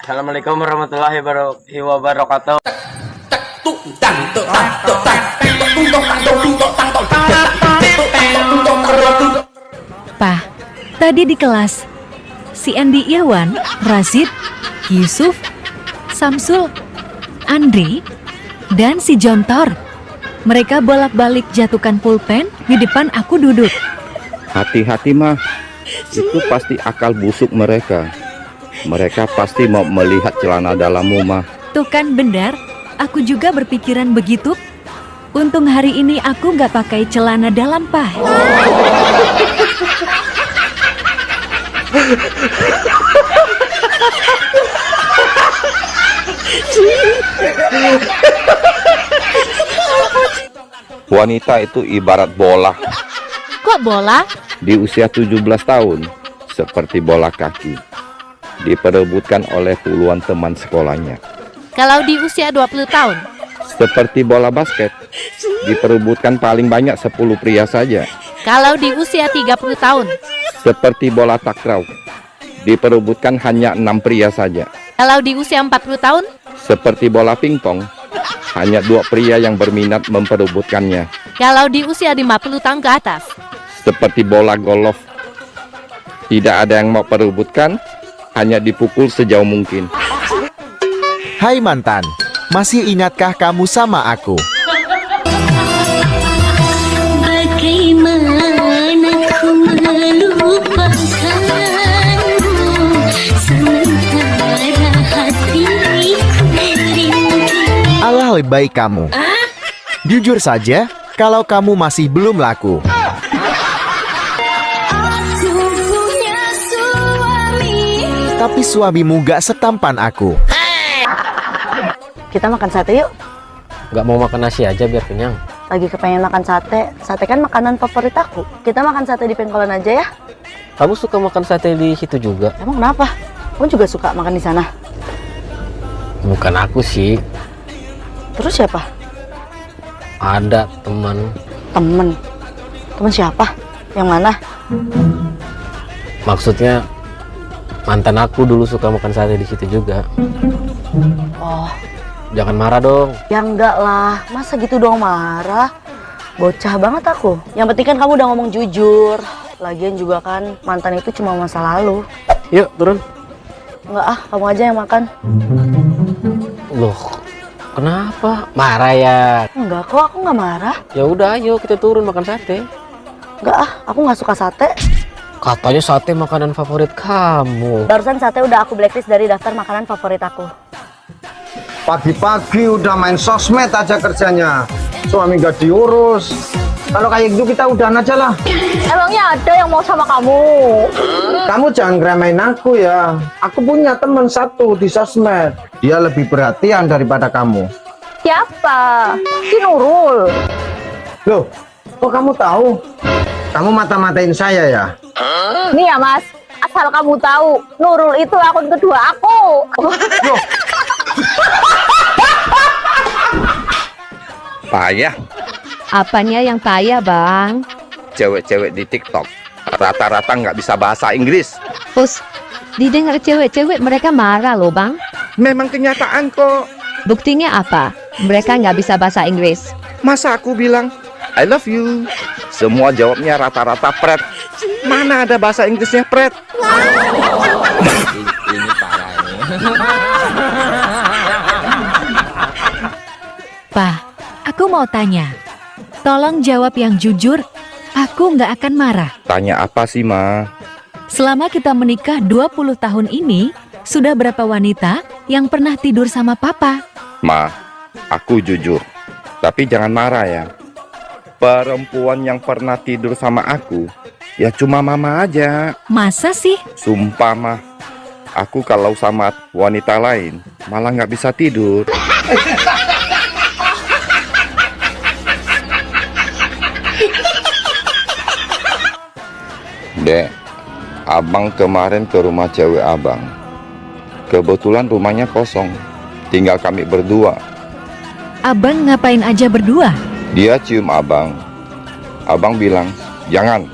Assalamualaikum warahmatullahi wabarakatuh. Pak, tadi di kelas si Andi Irwan, Razid, Yusuf, Samsul, Andri, dan si Jontor. Mereka bolak-balik jatuhkan pulpen di depan aku duduk. Hati-hati mah, itu pasti akal busuk mereka. Mereka pasti mau melihat celana dalammu mah. Tuh kan benar, aku juga berpikiran begitu. Untung hari ini aku nggak pakai celana dalam, Pak. Wanita itu ibarat bola. Kok bola? Di usia 17 tahun, seperti bola kaki, diperebutkan oleh puluhan teman sekolahnya. Kalau di usia 20 tahun? Seperti bola basket, diperebutkan paling banyak 10 pria saja. Kalau di usia 30 tahun? Seperti bola takraw, diperebutkan hanya 6 pria saja. Kalau di usia 40 tahun? Seperti bola pingpong, hanya 2 pria yang berminat memperebutkannya. Kalau di usia 50 tahun ke atas? Seperti bola golf, tidak ada yang mau perebutkan, hanya dipukul sejauh mungkin. Hai mantan, masih ingatkah kamu sama aku? Bagaimana ku melupakanmu, sementara hatiku rindu. Alah lebay kamu. Jujur saja, kalau kamu masih belum laku. Aku punya suami. Tapi suamimu gak setampan aku. Kita makan sate yuk. Gak mau makan nasi aja biar kenyang. Lagi kepengen makan sate. Sate kan makanan favorit aku. Kita makan sate di Pengkolan aja ya. Kamu suka makan sate di situ juga? Emang kenapa? Kamu juga suka makan di sana? Bukan aku sih, Terus siapa? ada teman. Temen. Temen siapa? Yang mana? Maksudnya mantan aku dulu suka makan sate di situ juga. Oh, Jangan marah dong. ya enggak lah. Masa gitu dong marah? Bocah banget aku. Yang penting kan kamu udah ngomong jujur. Lagian juga kan mantan itu cuma masa lalu. Yuk turun. Enggak ah, kamu aja yang makan. Loh, kenapa? Marah ya? Enggak kok, aku nggak marah. Ya udah, ayo kita turun makan sate. Enggak ah, aku nggak suka sate. Katanya sate makanan favorit kamu. Barusan sate udah aku blacklist dari daftar makanan favorit aku. Pagi-pagi udah main sosmed aja kerjanya, suami gak diurus. Kalau kayak gitu kita udahan aja lah. Emangnya ada yang mau sama kamu? Kamu jangan ngeremehin aku ya. Aku punya teman satu di sosmed, dia lebih perhatian daripada kamu. Siapa? Si Nurul. Loh, kok kamu tahu? Kamu mata-matain saya ya? Nih ya mas, asal kamu tahu, Nurul itu akun kedua aku. Loh, Payah, Apanya yang payah, Bang? cewek-cewek di TikTok rata-rata nggak bisa bahasa Inggris. Us, didengar cewek-cewek mereka marah loh, Bang. Memang kenyataan kok. Buktinya apa? Mereka nggak bisa bahasa Inggris. Masa aku bilang I love you, semua jawabnya rata-rata pret. Mana ada bahasa Inggrisnya pret? Ini parah ini. Pak, aku mau tanya. Tolong jawab yang jujur. Aku nggak akan marah. Tanya apa sih, Ma? Selama kita menikah 20 tahun ini, sudah berapa wanita yang pernah tidur sama papa? Ma, aku jujur. Tapi jangan marah ya. Perempuan yang pernah tidur sama aku, ya cuma mama aja. Masa sih? Sumpah, Ma. Aku kalau sama wanita lain, malah nggak bisa tidur. Dek, abang kemarin ke rumah cewek abang. Kebetulan rumahnya kosong, tinggal kami berdua. Abang ngapain aja berdua? Dia cium abang. Abang bilang, jangan.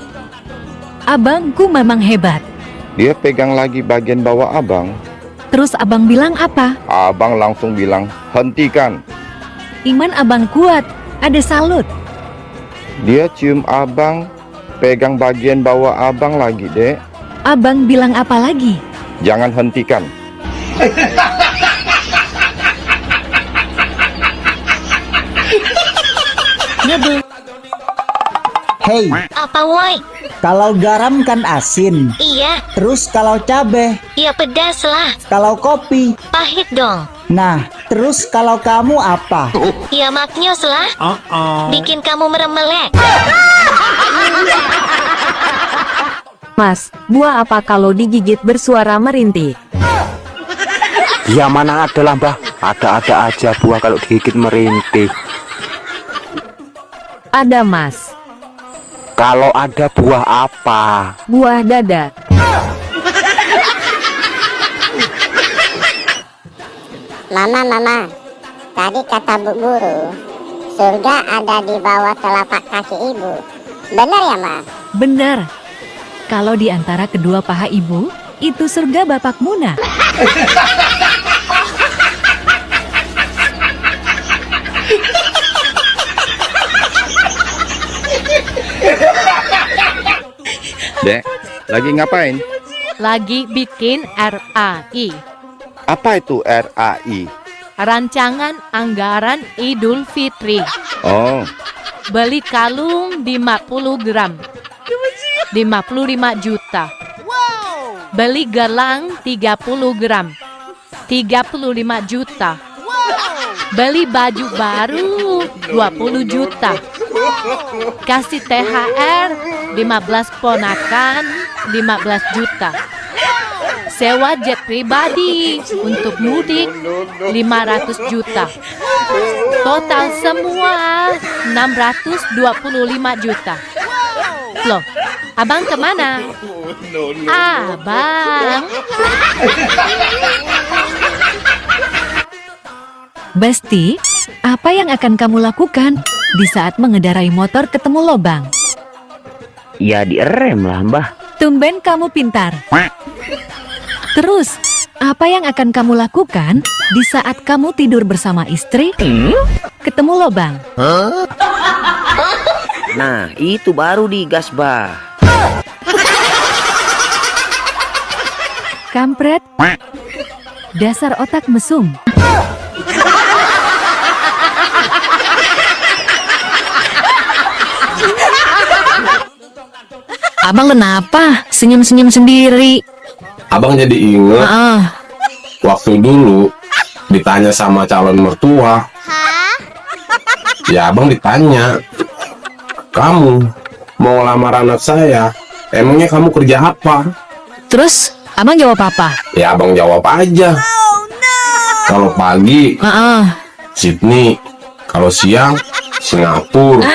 Abangku memang hebat. Dia pegang lagi bagian bawah abang, Terus abang bilang apa? Abang langsung bilang, hentikan. Iman abang kuat, ada salut. Dia cium abang, pegang bagian bawah abang lagi, Dek. Abang bilang apa lagi? Jangan hentikan. Ngebe. Hei, Apa woi? kalau garam kan asin. Iya, Terus kalau cabe, iya pedas lah. kalau kopi. Pahit dong. Nah, terus kalau kamu apa? Iya maknyos lah. Bikin kamu meremelek. Mas, buah apa kalau digigit bersuara merintih? Ya mana ada lah mbah, ada-ada aja buah kalau digigit merintih. Ada mas, Kalau ada buah apa? buah dada. Mama, tadi kata Bu Guru, surga ada di bawah telapak kaki ibu. Benar ya, Ma? Benar. Kalau di antara kedua paha ibu, itu surga Bapak Muna. Dek, lagi ngapain? Lagi bikin RAI, Apa itu RAI? Rancangan Anggaran Idul Fitri. Oh, Beli kalung 50 gram, 55 juta. Beli gelang 30 gram, 35 juta. Beli baju baru 20 juta. Kasih THR 15 ponakan 15 juta. Sewa jet pribadi untuk mudik 500 juta. Total semua 625 juta. Loh, abang kemana? Abang. Besti, apa yang akan kamu lakukan di saat mengendarai motor ketemu lobang? Ya direm lah mbah. Tumben kamu pintar. Terus, apa yang akan kamu lakukan di saat kamu tidur bersama istri? Ketemu lobang. Nah itu baru digas bah. Kampret. Dasar otak mesum. Abang kenapa senyum-senyum sendiri? Abang jadi inget waktu dulu ditanya sama calon mertua. Ya abang ditanya, kamu mau lamar anak saya, emangnya kamu kerja apa? Terus abang jawab apa? Ya abang jawab aja. Kalau pagi Sydney, kalau siang Singapura,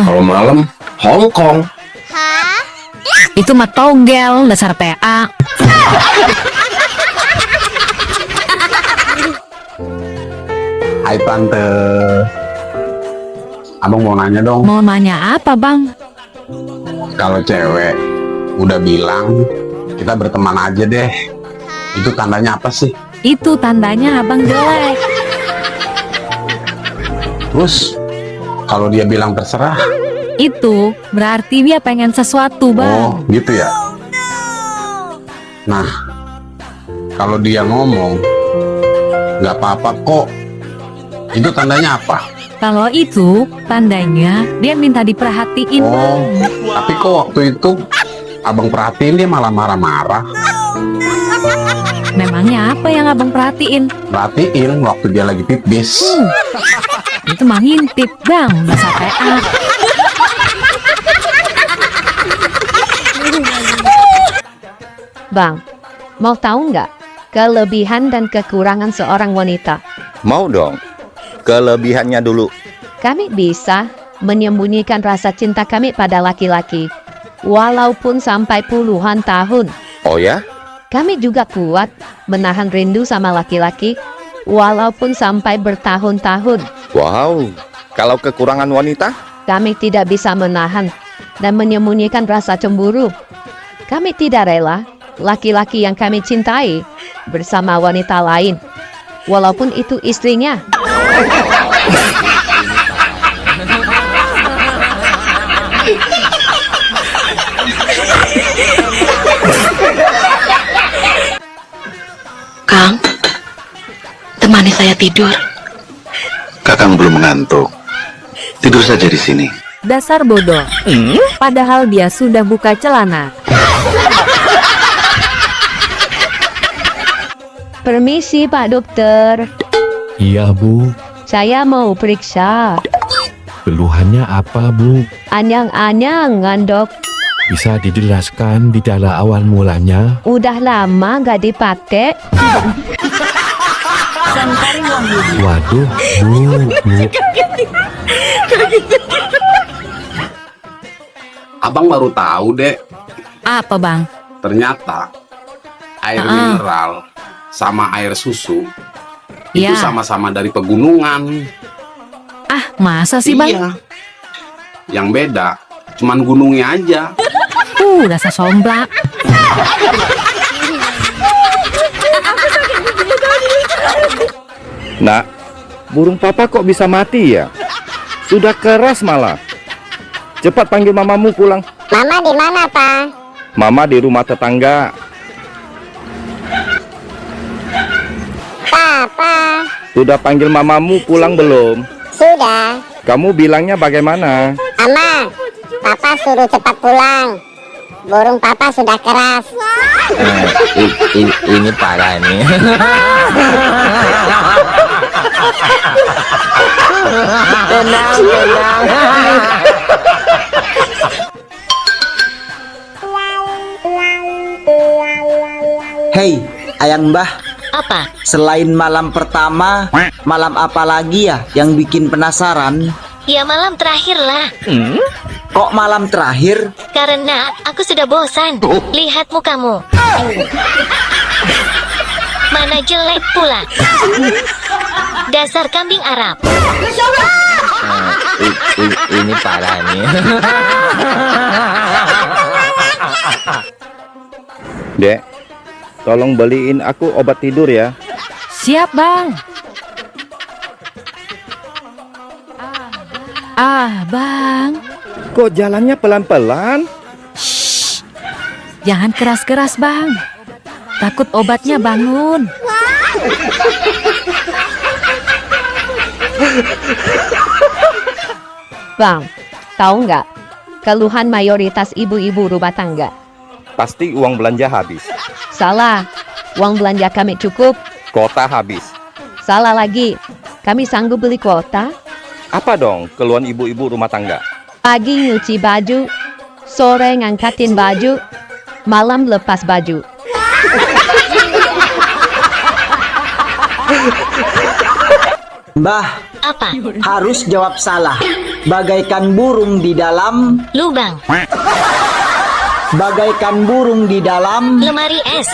kalau malam Hong Kong. Itu mah togel, dasar PA. Hai tante, abang mau nanya dong. Mau nanya apa bang? Kalau cewek udah bilang kita berteman aja deh, itu tandanya apa sih? Itu tandanya abang jelek. Terus kalau dia bilang terserah, Itu berarti dia pengen sesuatu bang. oh gitu ya. Nah, kalau dia ngomong nggak apa-apa kok, itu tandanya apa? Kalau itu tandanya dia minta diperhatiin bang. Oh, tapi kok waktu itu abang perhatiin dia malah marah-marah. Memangnya apa yang abang perhatiin? Perhatiin waktu dia lagi pipis. Itu mah ngintip bang, dasar PA. Bang, mau tahu nggak kelebihan dan kekurangan seorang wanita? mau dong. Kelebihannya dulu. Kami bisa menyembunyikan rasa cinta kami pada laki-laki, walaupun sampai puluhan tahun. Oh ya? Kami juga kuat menahan rindu sama laki-laki, walaupun sampai bertahun-tahun. Wow. Kalau kekurangan wanita? Kami tidak bisa menahan dan menyembunyikan rasa cemburu. Kami tidak rela laki-laki yang kami cintai bersama wanita lain, walaupun itu istrinya. Kang, temani saya tidur. Kakang belum mengantuk. Tidur saja di sini. Dasar bodoh. Padahal dia sudah buka celana. Permisi Pak Dokter, Iya Bu, saya mau periksa. keluhannya apa Bu? Anyang-anyangan dok, Bisa dijelaskan gejala awal mulanya? udah lama gak dipakai. Waduh, Bu. Abang baru tahu, Dek. Apa bang? Ternyata air mineral sama air susu itu Ya. sama-sama dari pegunungan. Ah, masa sih bang? Iya. Yang beda cuman gunungnya aja. Dasar somblak. Nak, burung papa kok bisa mati ya? Sudah keras malah. Cepat panggil mamamu pulang. Mama di mana, Pak? Mama di rumah tetangga. Papa. Sudah panggil mamamu pulang belum? Sudah. Kamu bilangnya bagaimana? Ama, Papa suruh cepat pulang. Burung Papa sudah keras. Ini parah nih. Tenang. Hei, Ayang Mbah, Apa? selain malam pertama, malam apa lagi ya yang bikin penasaran? Ya malam terakhir lah. Kok malam terakhir? Karena aku sudah bosan. Lihat mukamu. Mana jelek pula. Dasar kambing Arab. Ini parah nih. Dek, tolong beliin aku obat tidur ya. Siap bang. Bang. Kok jalannya pelan-pelan? Jangan keras-keras bang. Takut obatnya bangun. Bang, tahu nggak? Keluhan mayoritas ibu-ibu rumah tangga. Pasti uang belanja habis. Salah, uang belanja kami cukup. Kota habis. Salah lagi, kami sanggup beli kuota. Apa dong keluhan ibu-ibu rumah tangga? Pagi nyuci baju, sore ngangkatin baju, malam lepas baju. Mbah, Apa? harus jawab salah. Bagaikan burung di dalam, Lubang. bagaikan burung di dalam. Lemari es.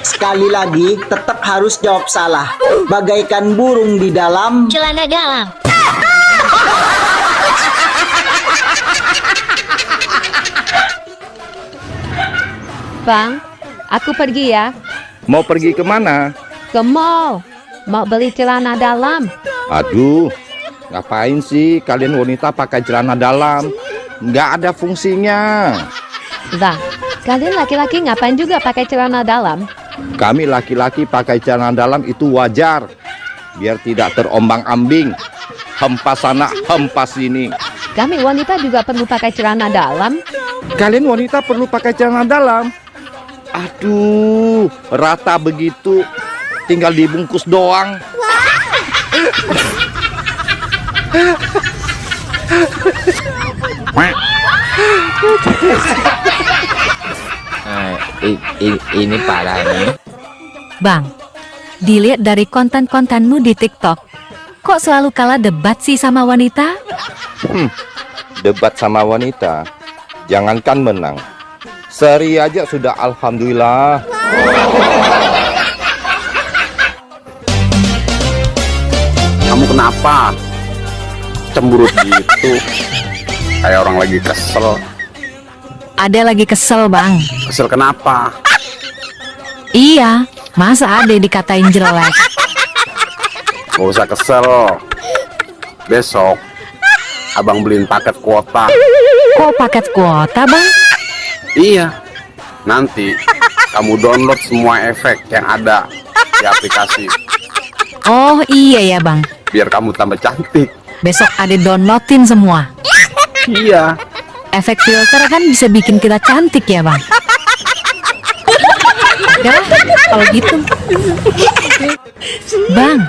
Sekali lagi, tetap harus jawab salah. Bagaikan burung di dalam. Celana dalam. Bang, aku pergi ya, Mau pergi kemana? ke mall. Mau beli celana dalam. Aduh, ngapain sih kalian wanita pakai celana dalam? Nggak ada fungsinya. Lah, kalian laki-laki ngapain juga pakai celana dalam? Kami laki-laki pakai celana dalam itu wajar, biar tidak terombang-ambing, hempas sana, hempas sini. Kami wanita juga perlu pakai celana dalam. Kalian wanita perlu pakai celana dalam. Aduh, rata begitu, tinggal dibungkus doang. Ini parah nih. Bang, dilihat dari konten-kontenmu di TikTok, kok selalu kalah debat sih sama wanita? Debat sama wanita, jangankan menang, seri aja sudah alhamdulillah. Kamu kenapa? Cemberut gitu. Kayak orang lagi kesel. Ade lagi kesel, Bang. Kesel kenapa? Iya, masa Ade dikatain jelek? Gak usah kesel. Besok abang beliin paket kuota. Kok paket kuota, Bang? Iya. Nanti kamu download semua efek yang ada di aplikasi. Oh iya ya, Bang. Biar kamu tambah cantik. Besok Ade downloadin semua. Iya. Efek filter kan bisa bikin kita cantik ya, Bang. Ya, kalau gitu. Bang,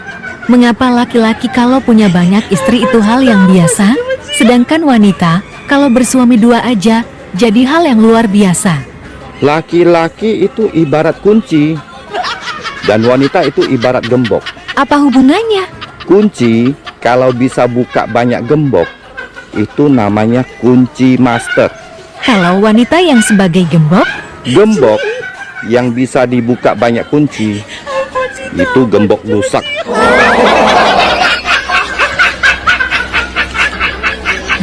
mengapa laki-laki kalau punya banyak istri itu hal yang biasa, sedangkan wanita kalau bersuami 2 aja jadi hal yang luar biasa? Laki-laki itu ibarat kunci dan wanita itu ibarat gembok. Apa hubungannya? Kunci kalau bisa buka banyak gembok itu namanya kunci master. Kalau wanita yang sebagai gembok? Gembok yang bisa dibuka banyak kunci itu gembok rusak.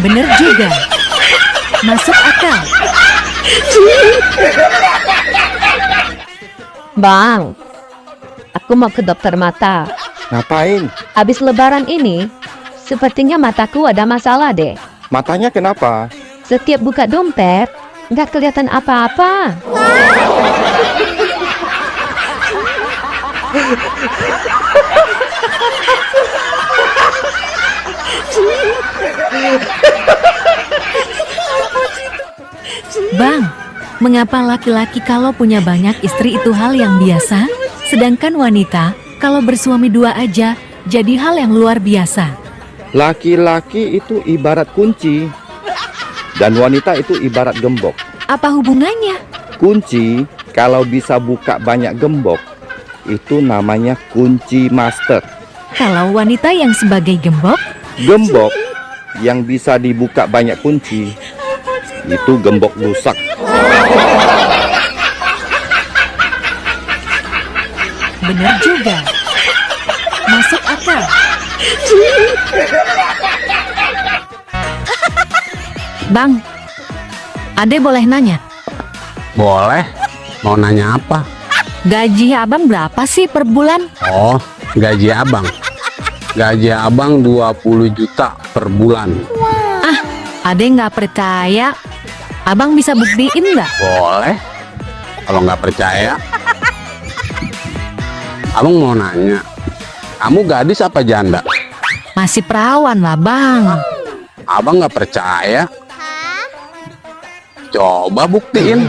Bener juga. Masuk akal. Bang, aku mau ke dokter mata. Ngapain? Habis lebaran ini, sepertinya mataku ada masalah deh. Matanya kenapa? Setiap buka dompet, nggak kelihatan apa-apa. Bang, mengapa laki-laki kalau punya banyak istri itu hal yang biasa, sedangkan wanita kalau bersuami 2 aja jadi hal yang luar biasa? Laki-laki itu ibarat kunci dan wanita itu ibarat gembok. Apa hubungannya? Kunci kalau bisa buka banyak gembok itu namanya kunci master. Kalau wanita yang sebagai gembok? Gembok yang bisa dibuka banyak kunci itu gembok rusak. Bener juga. Masuk akal. Bang, Ade boleh nanya? Boleh. Mau nanya apa? Gaji abang berapa sih per bulan? Oh, gaji abang. Gaji abang 20 juta per bulan. Ah, Ade nggak percaya. Abang bisa buktiin nggak? Boleh. Kalau nggak percaya, abang mau nanya, kamu gadis apa janda? Masih perawan lah, Bang. Abang nggak percaya? Coba buktiin.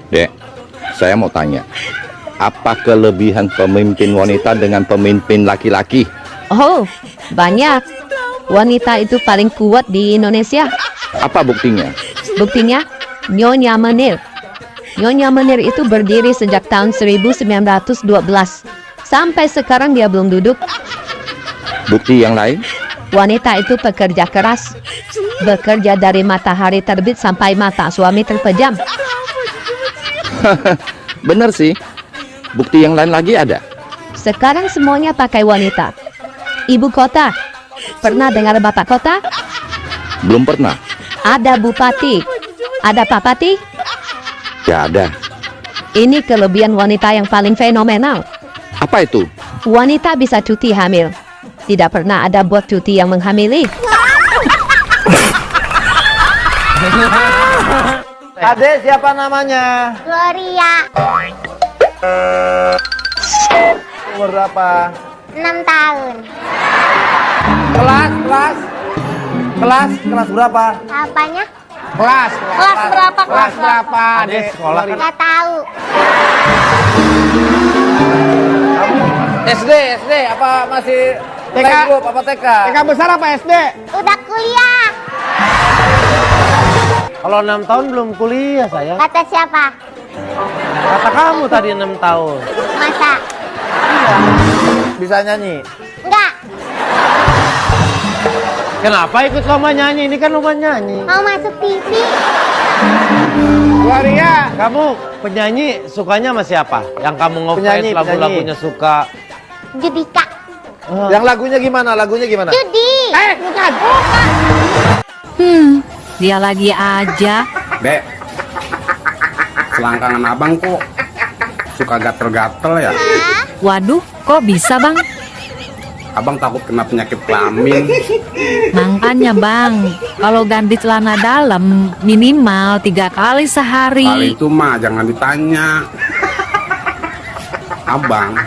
Dek, saya mau tanya, apa kelebihan pemimpin wanita dengan pemimpin laki-laki? Oh, banyak. Wanita itu paling kuat di Indonesia. Apa buktinya? Buktinya, Nyonya Menir. Nyonya Menir itu berdiri sejak tahun 1912. Sampai sekarang dia belum duduk. Bukti yang lain? Wanita itu pekerja keras. Bekerja dari matahari terbit sampai mata suami terpejam. Bener sih. Bukti yang lain lagi ada? Sekarang semuanya pakai wanita. Ibu kota. Pernah dengar bapak kota? Belum pernah. Ada bupati. Ada papati? Gak ada. Ini kelebihan wanita yang paling fenomenal. Apa itu? Wanita bisa cuti hamil. Tidak pernah ada buat cuti yang menghamili. Adek siapa namanya? Gloria, Umur berapa? 6 tahun. Kelas berapa? Apanya? Kelas berapa? Kelas berapa? Adek sekolah kan? Nggak tahu. SD apa masih playgroup apa TK? TK besar apa SD? Udah kuliah. Kalau 6 tahun belum kuliah sayang. Kata siapa? Kata kamu tadi 6 tahun. Masa? Bisa nyanyi? Enggak. Kenapa ikut lomba nyanyi? Ini kan lomba nyanyi. Mau masuk TV? Waria, kamu penyanyi sukanya sama siapa? Yang kamu ngefans lagu-lagunya suka? Judika. Yang lagunya gimana? Lagunya gimana? Judi. Bukan. Dia lagi aja. Dek, selangkangan abang kok suka gatel-gatel ya? Waduh, kok bisa bang? Abang takut kena penyakit kelamin. Makanya bang, kalau ganti celana dalam minimal 3 kali sehari. Kali itu mah jangan ditanya. Abang,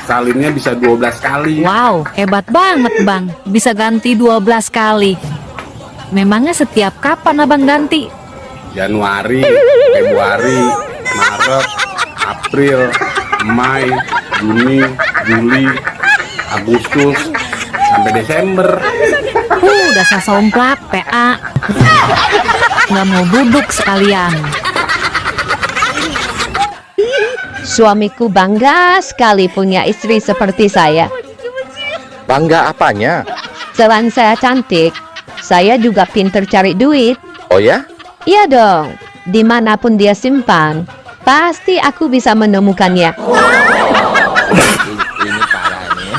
salinnya bisa 12 kali. Wow, hebat banget bang, bisa ganti 12 kali. Memangnya setiap kapan abang ganti? Januari, Februari, Maret, April, Mei, Juni, Juli, Agustus, sampai Desember. Dasar somplak, PA. Nggak mau duduk sekalian. Suamiku bangga sekali punya istri seperti saya. Bangga apanya? Selain saya cantik, saya juga pinter cari duit. Oh ya? Iya dong, dimanapun dia simpan, pasti aku bisa menemukannya. Ini parah nih.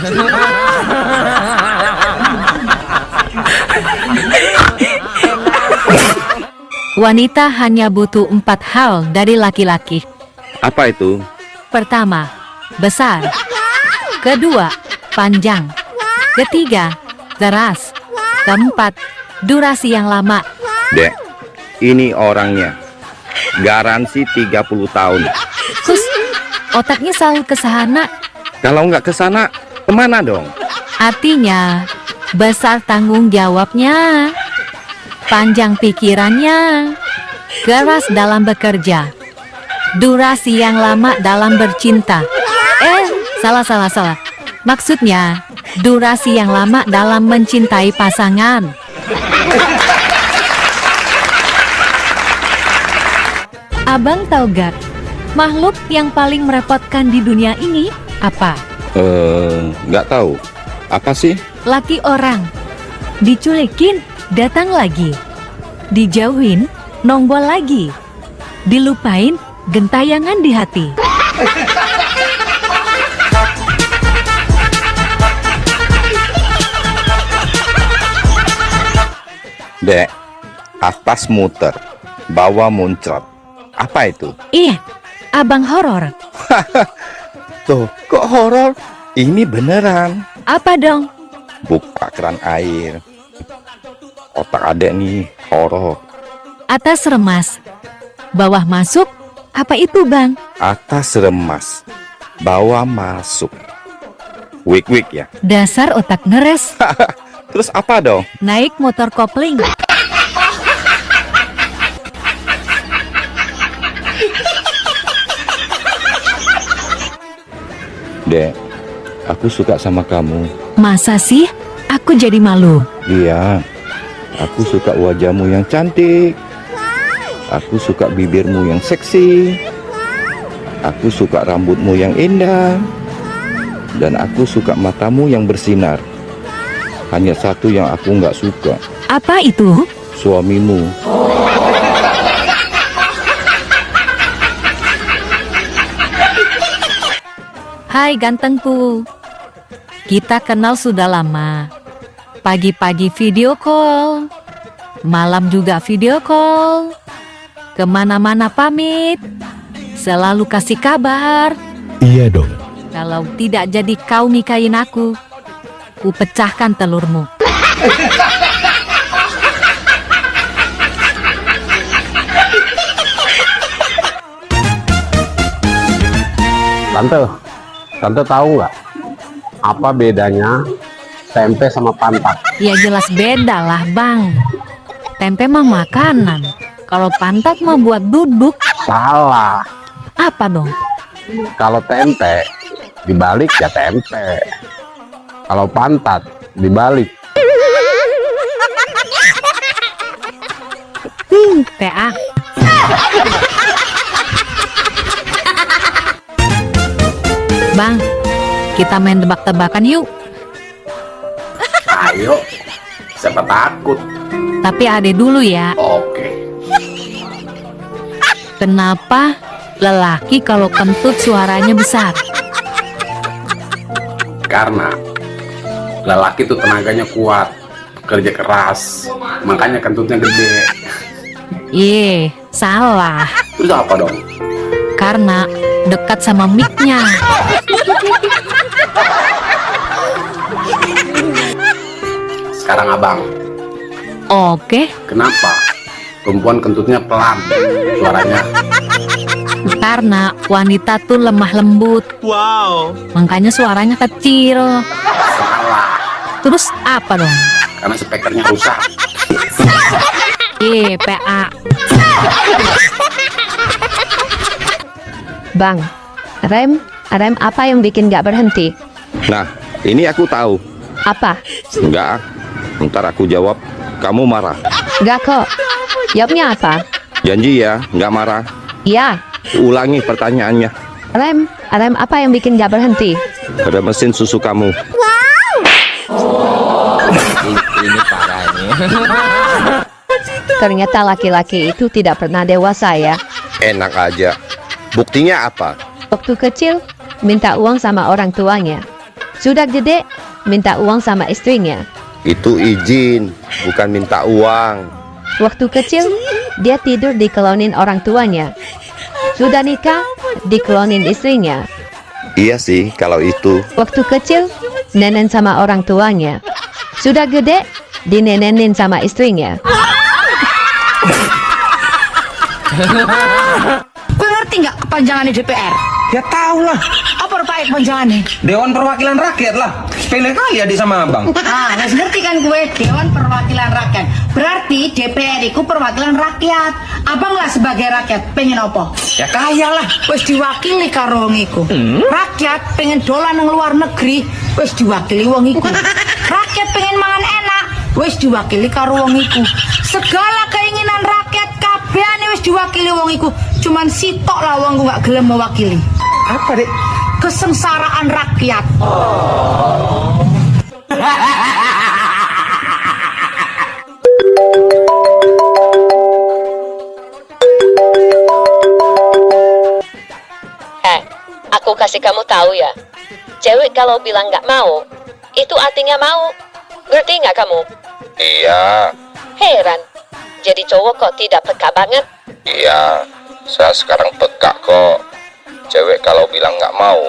Wanita hanya butuh 4 hal dari laki-laki. Apa itu? Pertama, besar. Kedua, panjang. Ketiga, deras. Keempat, durasi yang lama. Dek, ini orangnya. Garansi 30 tahun. Kus, otaknya selalu ke sana. Kalau nggak ke sana, kemana dong? Artinya, besar tanggung jawabnya. Panjang pikirannya, keras dalam bekerja, durasi yang lama dalam bercinta. Salah. Maksudnya, durasi yang lama dalam mencintai pasangan. Abang tahu gak, makhluk yang paling merepotkan di dunia ini apa? Nggak tahu. Apa sih? Laki orang. Diculikin, datang lagi. Dijauhin, nongol lagi. Dilupain, gentayangan di hati. Dek, atas muter, bawah muncrat. Apa itu? Abang horor. Tuh, kok horor? Ini beneran. Apa dong? Buka keran air. Otak adek nih horor. Atas remas, bawah masuk. Apa itu bang? Atas remas, bawah masuk. Wik ya. Dasar otak ngeres. Terus apa dong? Naik motor kopling. Dek, aku suka sama kamu. Masa sih? Aku jadi malu. Iya, aku suka wajahmu yang cantik. Aku suka bibirmu yang seksi. Aku suka rambutmu yang indah. Dan aku suka matamu yang bersinar. Hanya satu yang aku nggak suka. Apa itu? Suamimu. Hai gantengku. Kita kenal sudah lama. Pagi-pagi video call. Malam juga video call. Kemana-mana pamit. Selalu kasih kabar. Iya dong. Kalau tidak jadi kau nikahin aku, ku pecahkan telurmu. Tante tahu nggak apa bedanya tempe sama pantat? Ya jelas beda lah bang. Tempe mah makanan. Kalau pantat mah buat duduk. Salah. Apa dong? Kalau tempe dibalik ya tempe. Kalau pantat dibalik. PA. Bang, kita main tebak-tebakan yuk. Ayo, siapa takut? Tapi ade dulu ya. Oke. Kenapa lelaki kalau kentut suaranya besar? Karena lelaki itu tenaganya kuat, kerja keras, makanya kentutnya gede. Salah. Terus apa dong? Karena dekat sama mic-nya. Sekarang abang, Oke, kenapa perempuan kentutnya pelan suaranya? karena wanita tuh lemah lembut. Wow. Makanya suaranya kecil. Salah, Terus apa dong? karena speakernya rusak. PA. Bang, rem apa yang bikin gak berhenti? Nah, ini aku tahu. Apa? Enggak, ntar aku jawab, kamu marah. Gak kok. Jawabnya apa? Janji ya, nggak marah. Iya. Ulangi pertanyaannya. Rem apa yang bikin gak berhenti? Pada mesin susu kamu. Ini parah ini. Ternyata laki-laki itu tidak pernah dewasa ya. Enak aja. Buktinya apa? Waktu kecil, minta uang sama orang tuanya. Sudah gede, minta uang sama istrinya. Itu izin, bukan minta uang. Waktu kecil, dia tidur dikelonin orang tuanya. Sudah nikah, dikelonin istrinya. Iya sih, kalau itu. Waktu kecil, nenen sama orang tuanya. Sudah gede, dinenenin sama istrinya. Kau ngerti nggak kepanjangannya DPR? Ya tahu lah. Apa rupanya kepanjangannya? Dewan Perwakilan Rakyat lah. Sepele kali adik sama abang. Wes ngerti kan gue, Dewan Perwakilan Rakyat. Berarti DPR itu perwakilan rakyat. Abang lah sebagai rakyat, pengen apa? Ya kaya lah. Wes diwakili karo wong iku. Rakyat pengen dolan nang luar negeri, wes diwakili wong iku. Rakyat pengen mangan enak, wes diwakili karo wong iku. Segala keinginan rakyat kabehane wis diwakili wong iku. Cuman sitok lah wong gak gelem mewakili. Apa, Dek? Kesengsaraan rakyat. Aku kasih kamu tahu ya. Cewek kalau bilang nggak mau, itu artinya mau. Ngerti nggak kamu? Iya. Heran. Jadi cowok kok tidak peka banget? Iya, saya sekarang peka kok. Cewek kalau bilang nggak mau,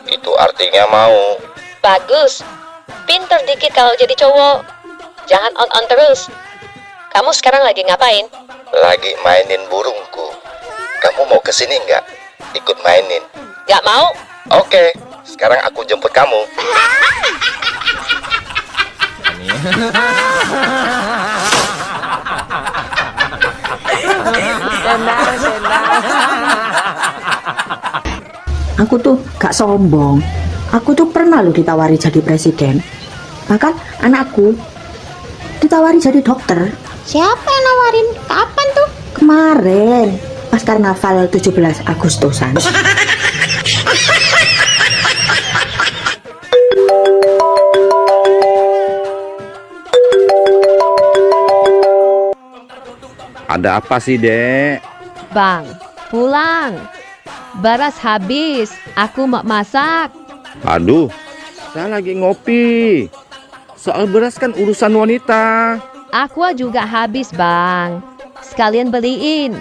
itu artinya mau. Bagus. Pinter dikit kalau jadi cowok. Jangan on-on terus. Kamu sekarang lagi ngapain? Lagi mainin burungku. Kamu mau kesini nggak? Ikut mainin. Nggak mau? Oke, sekarang aku jemput kamu. Aku tuh gak sombong. Aku tuh pernah loh ditawari jadi presiden. Bahkan anakku ditawari jadi dokter. Siapa yang nawarin? Kapan tuh? Kemarin pas karnaval 17 Agustusan. Ada apa sih, Dek? Bang, pulang. Beras habis. Aku mau masak. Aduh, saya lagi ngopi. Soal beras kan urusan wanita. Aqua juga habis, Bang. Sekalian beliin.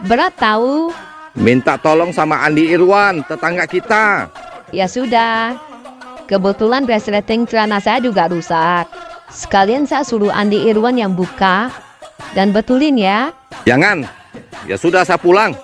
Berat tahu. Minta tolong sama Andi Irwan, tetangga kita. Ya sudah. Kebetulan resleting celana saya juga rusak. Sekalian saya suruh Andi Irwan yang buka dan betulin ya. Jangan. Ya sudah, saya pulang.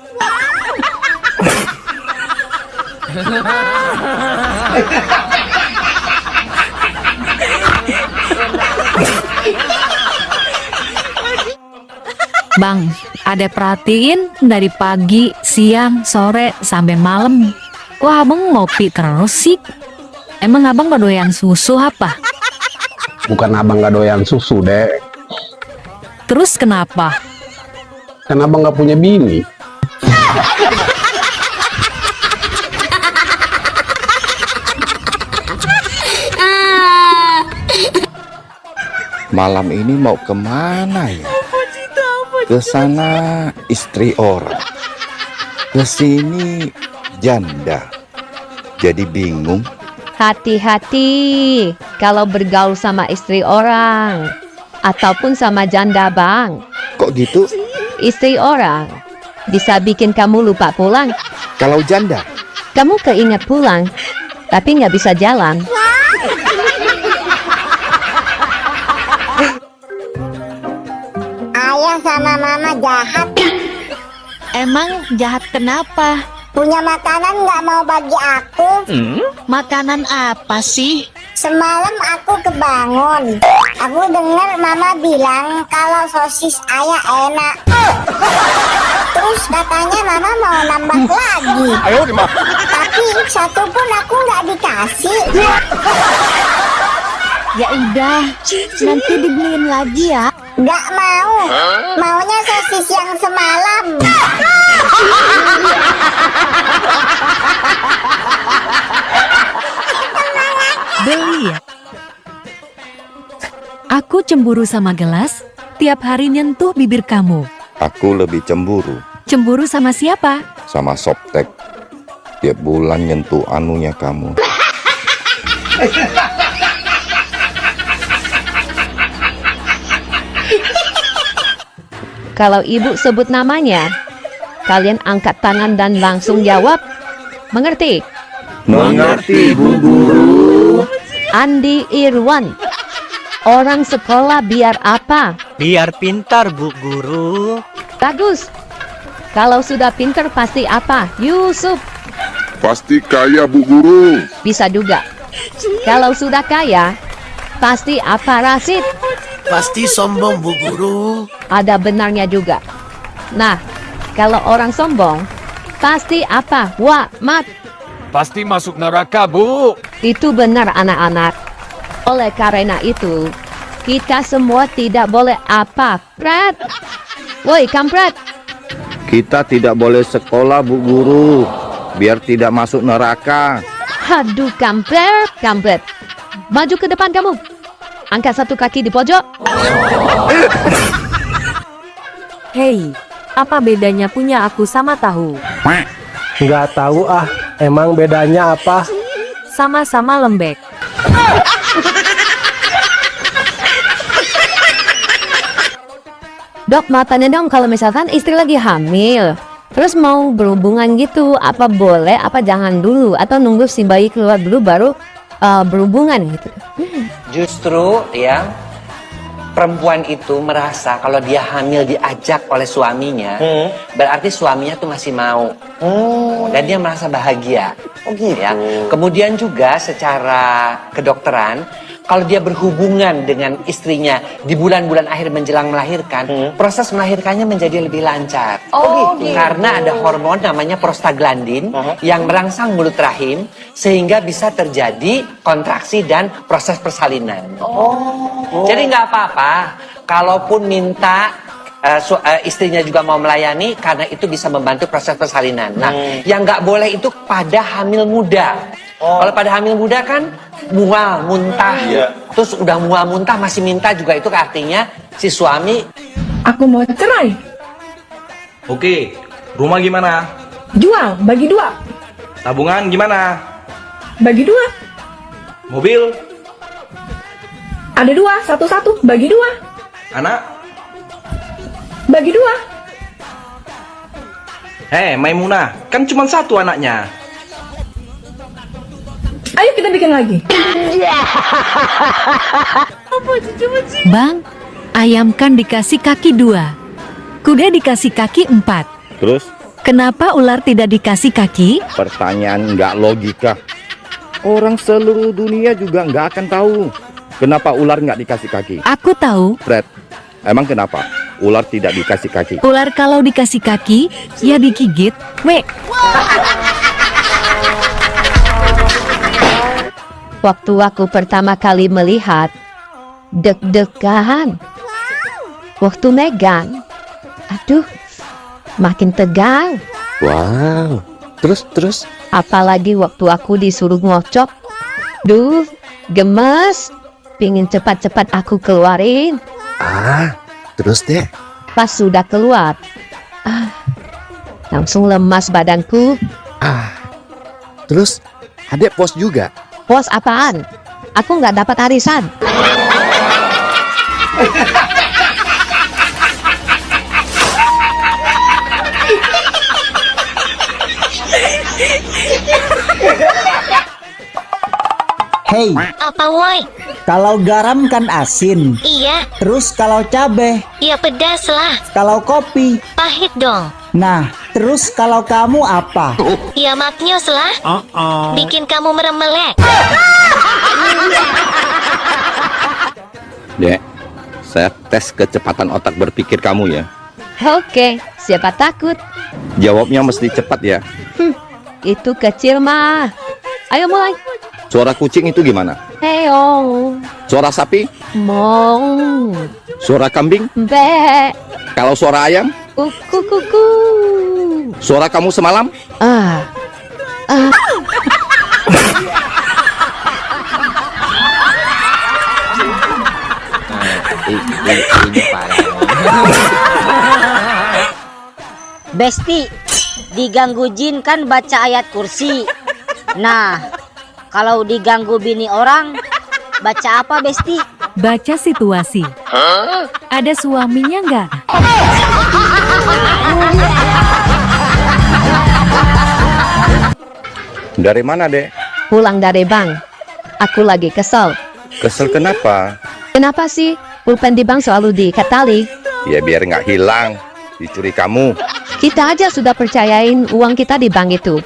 Bang, ada perhatiin dari pagi, siang, sore, sampai malam. Wah, abang ngopi terus sih. Emang abang gak doyan susu apa? Bukan abang gak doyan susu, Dek. Terus kenapa? Kan abang gak punya bini. Malam ini mau kemana ya? Ke sana istri orang. Kesini janda. Jadi bingung. Hati-hati kalau bergaul sama istri orang ataupun sama janda, Bang. Kok gitu? Istri orang bisa bikin kamu lupa pulang. Kalau janda? Kamu keinget pulang, tapi nggak bisa jalan. Ayah sama mama jahat. Emang jahat kenapa? Punya makanan nggak mau bagi aku. Makanan apa sih? Semalam aku kebangun. Aku dengar mama bilang kalau sosis ayah enak. Terus katanya mama mau nambah lagi. Tapi satu pun aku nggak dikasih. Ya udah, nanti dibeliin lagi ya. Nggak mau. Maunya sosis yang semalam. Beli ya? Aku cemburu sama gelas, tiap hari nyentuh bibir kamu. Aku lebih cemburu Cemburu sama siapa? sama Softtek. Tiap bulan nyentuh anunya kamu. Kalau ibu sebut namanya, kalian angkat tangan dan langsung jawab. Mengerti? Mengerti, Bu Guru. Andi Irwan. Orang sekolah biar apa? Biar pintar, Bu Guru. Bagus. Kalau sudah pintar pasti apa? Yusuf. Pasti kaya, Bu Guru. Bisa juga. Kalau sudah kaya, pasti apa, Rasid? Pasti sombong, Bu Guru. Ada benarnya juga. Nah, kalau orang sombong, pasti apa? Wah, Mat. Pasti masuk neraka, Bu. Itu benar, anak-anak. Oleh karena itu, kita semua tidak boleh apa, Pret? Woi, kampret. Kita tidak boleh sekolah, Bu Guru. Biar tidak masuk neraka. Aduh, kampret, kampret. Maju ke depan kamu. Angkat satu kaki di pojok. Hei, apa bedanya punya aku sama tahu? Nggak tahu ah, emang bedanya apa? Sama-sama lembek. Dok, mau tanya dong, kalau misalkan istri lagi hamil, terus mau berhubungan gitu, apa boleh, apa jangan dulu, atau nunggu si bayi keluar dulu baru berhubungan gitu? Justru ya, perempuan itu merasa kalau dia hamil diajak oleh suaminya, berarti suaminya tuh masih mau. Dan dia merasa bahagia. Ya. Kemudian juga secara kedokteran, kalau dia berhubungan dengan istrinya di bulan-bulan akhir menjelang melahirkan, proses melahirkannya menjadi lebih lancar. Karena ada hormon namanya prostaglandin yang merangsang mulut rahim sehingga bisa terjadi kontraksi dan proses persalinan. Jadi nggak apa-apa kalaupun minta istrinya juga mau melayani, karena itu bisa membantu proses persalinan. Nah, yang nggak boleh itu pada hamil muda. Kalau pada hamil muda kan mual, muntah. Terus udah mual, muntah masih minta juga, itu artinya si suami. Aku mau cerai. Oke, rumah gimana? Jual, bagi dua. Tabungan gimana? Bagi dua. Mobil? Ada dua, satu-satu, bagi dua. Anak? Bagi dua. Maimunah, kan cuma satu anaknya. Ayo kita bikin lagi. Bang, ayam kan dikasih kaki 2, kuda dikasih kaki 4. Terus? Kenapa ular tidak dikasih kaki? Pertanyaan nggak logika. Orang seluruh dunia juga nggak akan tahu kenapa ular nggak dikasih kaki. Aku tahu. Fred, emang kenapa ular tidak dikasih kaki? Ular kalau dikasih kaki, ya digigit. Wek. Waktu aku pertama kali melihat, deg-degan. Waktu megang, aduh, makin tegang. Wow, terus? Apalagi waktu aku disuruh ngocok. Duh, gemes. Pingin cepat-cepat aku keluarin. Terus deh. Pas sudah keluar, Langsung lemas badanku. Terus adek pos juga? Pos apaan? Aku nggak dapat arisan. Hei, Apa woi? kalau garam kan asin. Iya. Terus kalau cabe, Ya pedas lah. kalau kopi. Pahit dong. Nah, terus kalau kamu apa? Ya maknyus lah. Bikin kamu merem melek. Dek, saya tes kecepatan otak berpikir kamu ya. Oke, siapa takut? Jawabnya mesti cepat ya. Itu kecil mah. Ayo mulai. Suara kucing itu gimana? Heong. Suara sapi? Mong. Suara kambing? Be. Kalau suara ayam? Kuku kuku. Suara kamu semalam? Besti, diganggu jin kan baca ayat kursi. Nah, kalau diganggu bini orang, baca apa Besti? Baca situasi. Ada suaminya nggak? Dari mana, Dek? Pulang dari bank. Aku lagi kesel. Kesel kenapa? Kenapa sih pulpen di bank selalu diikat tali? Ya biar nggak hilang. Dicuri kamu. Kita aja sudah percayain uang kita di bank itu.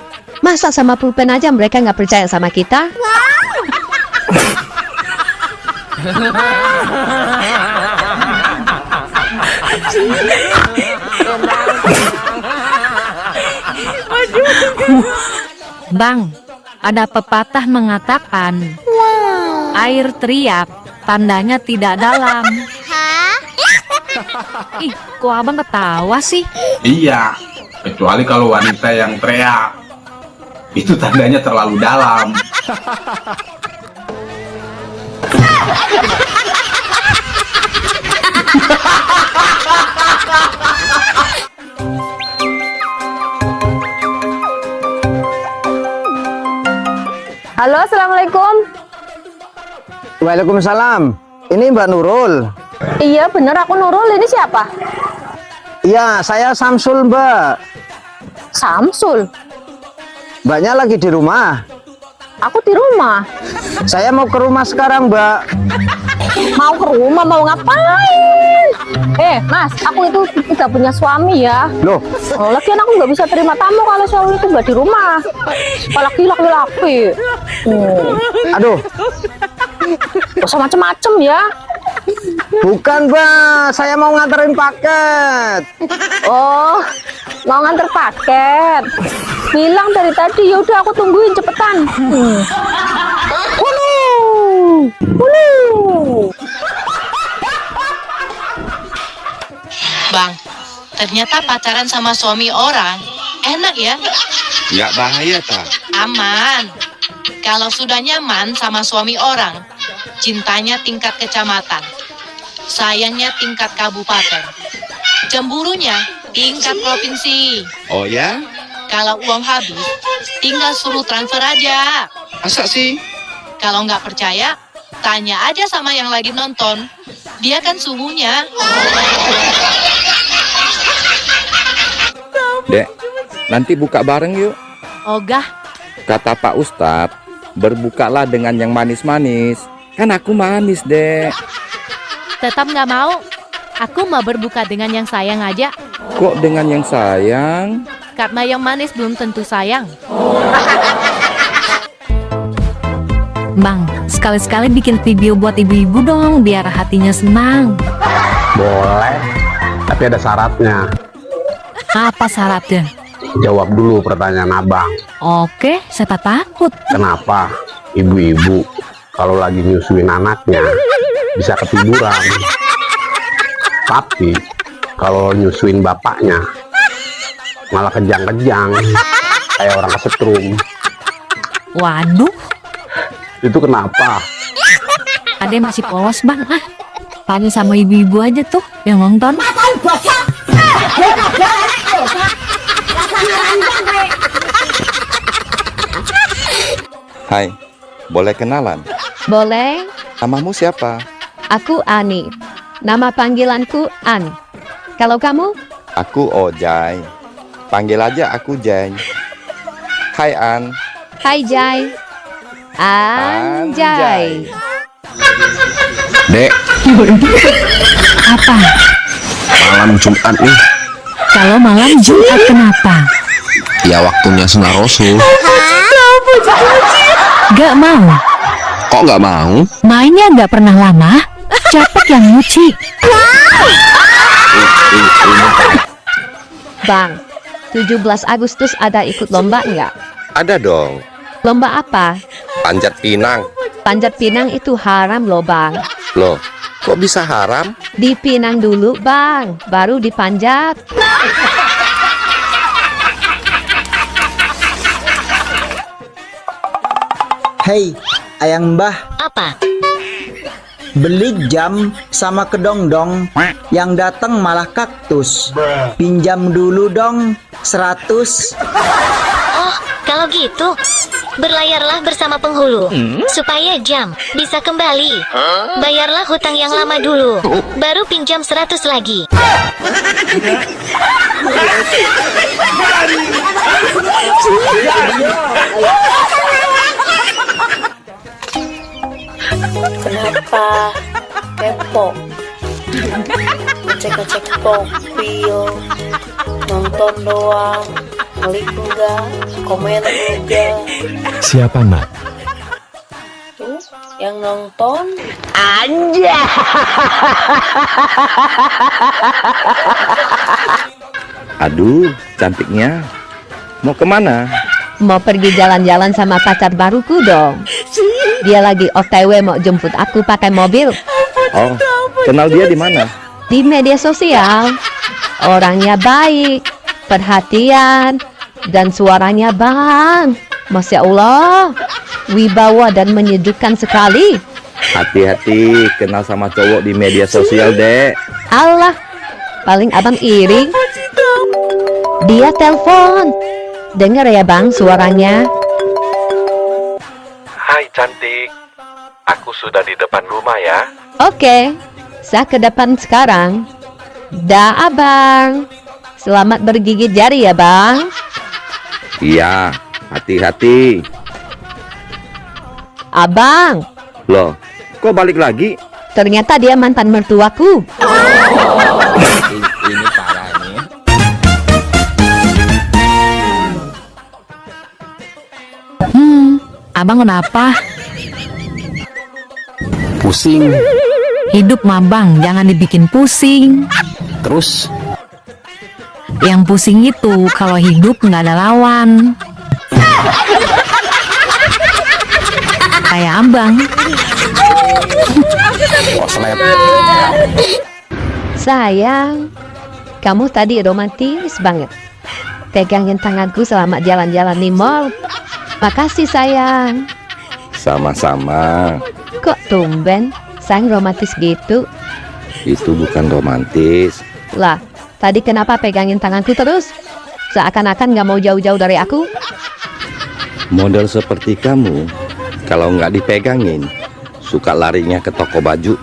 Masa sama pulpen aja mereka nggak percaya sama kita? Bang, ada pepatah mengatakan air teriak, tandanya tidak dalam. Ih, kok abang ketawa sih? Iya, kecuali kalau wanita yang teriak. Itu tandanya terlalu dalam. Halo, assalamualaikum. Waalaikumsalam. Ini Mbak Nurul. Iya bener, aku Nurul. Ini siapa? Iya, saya Samsul, Mbak. Samsul? Mbaknya lagi di rumah. Aku di rumah. Saya mau ke rumah sekarang, Mbak. Mau ke rumah, mau ngapain? Mas, aku itu tidak punya suami ya. Loh? Lagian aku nggak bisa terima tamu kalau suami itu nggak di rumah. Apalagi laki-laki. Aduh. Gak usah macem-macem ya. Bukan, Mbak. Saya mau nganterin paket. Oh, mau nganter paket. Bilang dari tadi, yaudah aku tungguin cepetan. Bang, ternyata pacaran sama suami orang enak ya? Nggak bahaya, tak? Aman. Kalau sudah nyaman sama suami orang, cintanya tingkat kecamatan, sayangnya tingkat kabupaten, cemburunya tingkat provinsi. Oh ya? Kalau uang habis, tinggal suruh transfer aja. Masa sih? Kalau nggak percaya, tanya aja sama yang lagi nonton. Dia kan suhunya. Dek, nanti buka bareng yuk. Ogah. Kata Pak Ustadz, berbukalah dengan yang manis-manis. Kan aku manis, Dek. Tetap nggak mau. Aku mau berbuka dengan yang sayang aja. Kok dengan yang sayang? Karena yang manis belum tentu sayang. Bang, sekali-sekali bikin video buat ibu-ibu dong, biar hatinya senang. Boleh, tapi ada syaratnya. Apa syaratnya? Jawab dulu pertanyaan abang. Oke, saya tak takut. Kenapa ibu-ibu kalau lagi nyusuin anaknya bisa ketiduran, tapi kalau nyusuin bapaknya malah kejang-kejang kayak orang kesetrum? Waduh, itu kenapa? Ade masih polos bang. Tanya sama ibu-ibu aja tuh yang nonton. Hai, boleh kenalan? Boleh? Namamu siapa? Aku Ani. Nama panggilanku An. Kalau kamu? Aku Ojai. Panggil aja aku Jai. Hai An. Hai Jai. Anjay. Dek, Apa? malam Jumat nih. Kalau malam Jumat kenapa? Ya waktunya sunah Rasul. Gak mau. Kok nggak mau? Mainnya gak pernah lama. Capek yang nyuci. Bang, 17 Agustus ada ikut lomba nggak? Ada dong. Lomba apa? Panjat pinang. Panjat pinang itu haram loh bang. Loh, kok bisa haram? Dipinang dulu bang, baru dipanjat. Hei, ayang mbah, Apa? beli jam sama kedong-dong, yang datang malah kaktus. Pinjam dulu dong, 100. Oh, kalau gitu, berlayarlah bersama penghulu, supaya jam bisa kembali. Bayarlah hutang yang lama dulu, baru pinjam 100 lagi. Kenapa kepo ngecek-ngecek profil, nonton doang, klik enggak, komen enggak? Siapa nak? Tuh yang nonton aja. Aduh, cantiknya. Mau kemana? Mau pergi jalan-jalan sama pacar baruku dong. Dia lagi OTW mau jemput aku pakai mobil. Oh, kenal dia di mana? Di media sosial. Orangnya baik, perhatian, dan suaranya bang. Masya Allah, wibawa dan menyejukkan sekali. Hati-hati kenal sama cowok di media sosial, Dek. Allah, paling abang iri. Dia telepon. Dengar ya bang suaranya. Hai cantik, aku sudah di depan rumah ya. Oke, saya ke depan sekarang. Dah abang. Selamat bergigit jari ya bang. Iya, hati-hati. Abang, Loh, kok balik lagi? ternyata dia mantan mertuaku. Ini parah nih. Abang kenapa? Pusing. Hidup mah bang, jangan dibikin pusing. Terus? Yang pusing itu kalau hidup nggak ada lawan. Kayak abang. Sayang, kamu tadi romantis banget. Pegangin tanganku selama jalan-jalan di mall. Makasih sayang. Sama-sama. Kok tumben sayang romantis gitu? Itu bukan romantis. Lah, tadi kenapa pegangin tanganku terus? Seakan-akan gak mau jauh-jauh dari aku. Model seperti kamu, kalau nggak dipegangin, suka larinya ke toko baju.